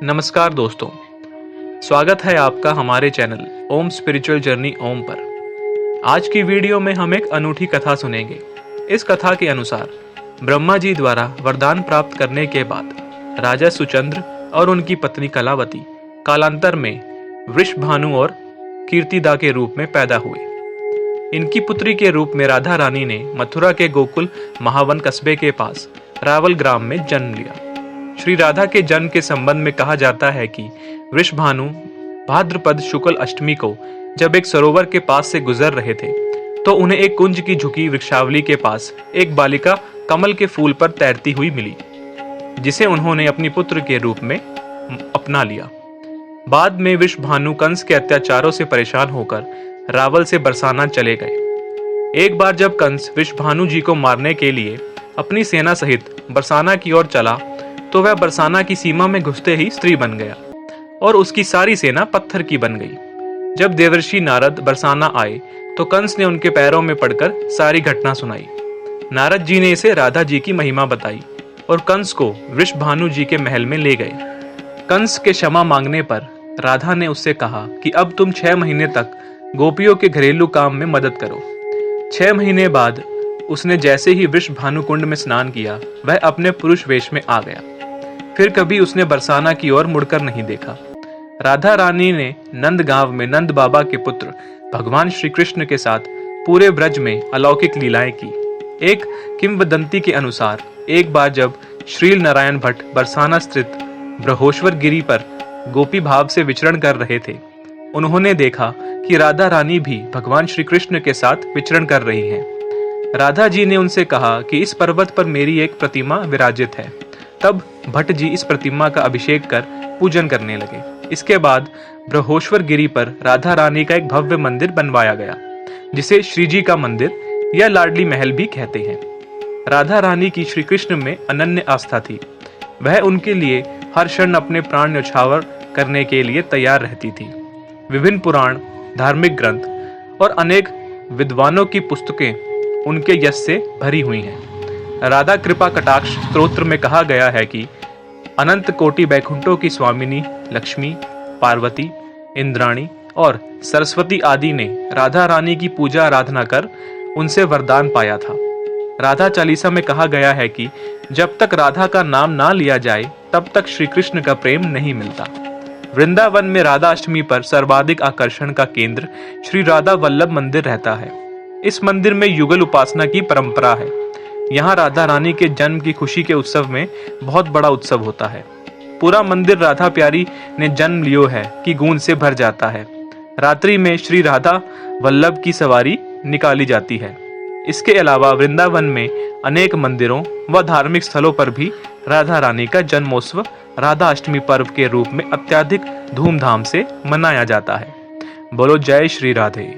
नमस्कार दोस्तों, स्वागत है आपका हमारे चैनल ओम स्पिरिचुअल जर्नी ओम पर। आज की वीडियो में हम एक अनूठी कथा सुनेंगे। इस कथा के अनुसार ब्रह्मा जी द्वारा वरदान प्राप्त करने के बाद राजा सुचंद्र और उनकी पत्नी कलावती कालांतर में वृषभानु और कीर्तिदा के रूप में पैदा हुए। इनकी पुत्री के रूप में राधा रानी ने मथुरा के गोकुल महावन कस्बे के पास रावल ग्राम में जन्म लिया। श्री राधा के जन्म के संबंध में कहा जाता है कि वृषभानु भाद्रपद शुक्ल अष्टमी को जब एक सरोवर के पास से गुजर रहे थे तो उन्हें एक कुंज की झुकी वृक्षावली के पास एक बालिका कमल के फूल पर तैरती हुई मिली, जिसे उन्होंने अपनी पुत्र के रूप में अपना लिया। बाद में वृषभानु कंस के अत्याचारों से परेशान होकर रावल से बरसाना चले गए। एक बार जब कंस वृषभानु जी को मारने के लिए अपनी सेना सहित बरसाना की ओर चला तो वह बरसाना की सीमा में घुसते ही स्त्री बन गया और उसकी सारी सेना पत्थर की बन गई। जब देवर्षि नारद बरसाना आए तो कंस ने उनके पैरों में पड़कर सारी घटना सुनाई। नारद जी ने इसे राधा जी की महिमा बताई और कंस को वृषभानु जी के महल में ले गए। कंस के क्षमा मांगने पर राधा ने उससे कहा कि अब तुम 6 महीने तक गोपियों के घरेलू काम में मदद करो। 6 महीने बाद उसने जैसे ही वृषभानु कुंड में स्नान किया वह अपने पुरुष वेश में आ गया। फिर कभी उसने बरसाना की ओर मुड़कर नहीं देखा। राधा रानी ने नंदगांव में नंद बाबा के पुत्र भगवान श्री कृष्ण के साथ पूरे ब्रज में अलौकिक लीलाएं की। एक किंवदंती के अनुसार एक बार जब श्रील नारायण भट्ट बरसाना स्थित ब्रह्मेश्वर गिरी पर गोपी भाव से विचरण कर रहे थे, उन्होंने देखा कि राधा रानी भी भगवान श्री कृष्ण के साथ विचरण कर रही हैं। राधा जी ने उनसे कहा कि इस पर्वत पर मेरी एक प्रतिमा विराजित है। तब भट्ट जी इस प्रतिमा का अभिषेक कर पूजन करने लगे। इसके बाद ब्रह्मेश्वर गिरी पर राधा रानी का एक भव्य मंदिर बनवाया गया, जिसे श्री जी का मंदिर या लाडली महल भी कहते हैं। राधा रानी की श्री कृष्ण में अनन्य आस्था थी। वह उनके लिए हर क्षण अपने प्राण न्यौछावर करने के लिए तैयार रहती थी। विभिन्न पुराण, धार्मिक ग्रंथ और अनेक विद्वानों की पुस्तकें उनके यश से भरी हुई हैं। राधा कृपा कटाक्ष स्तोत्र में कहा गया है कि अनंत कोटि बैकुंठों की स्वामिनी लक्ष्मी, पार्वती, इंद्राणी और सरस्वती आदि ने राधा रानी की पूजा आराधना कर उनसे वरदान पाया था। राधा चालीसा में कहा गया है कि जब तक राधा का नाम ना लिया जाए तब तक श्री कृष्ण का प्रेम नहीं मिलता। वृंदावन में राधा अष्टमी पर सर्वाधिक आकर्षण का केंद्र श्री राधा वल्लभ मंदिर रहता है। इस मंदिर में युगल उपासना की परंपरा है। यहाँ राधा रानी के जन्म की खुशी के उत्सव में बहुत बड़ा उत्सव होता है। पूरा मंदिर राधा प्यारी ने जन्म लियो है कि गूंज से भर जाता है। रात्रि में श्री राधा वल्लभ की सवारी निकाली जाती है। इसके अलावा वृंदावन में अनेक मंदिरों व धार्मिक स्थलों पर भी राधा रानी का जन्मोत्सव राधा अष्टमी पर्व के रूप में अत्यधिक धूमधाम से मनाया जाता है। बोलो जय श्री राधे।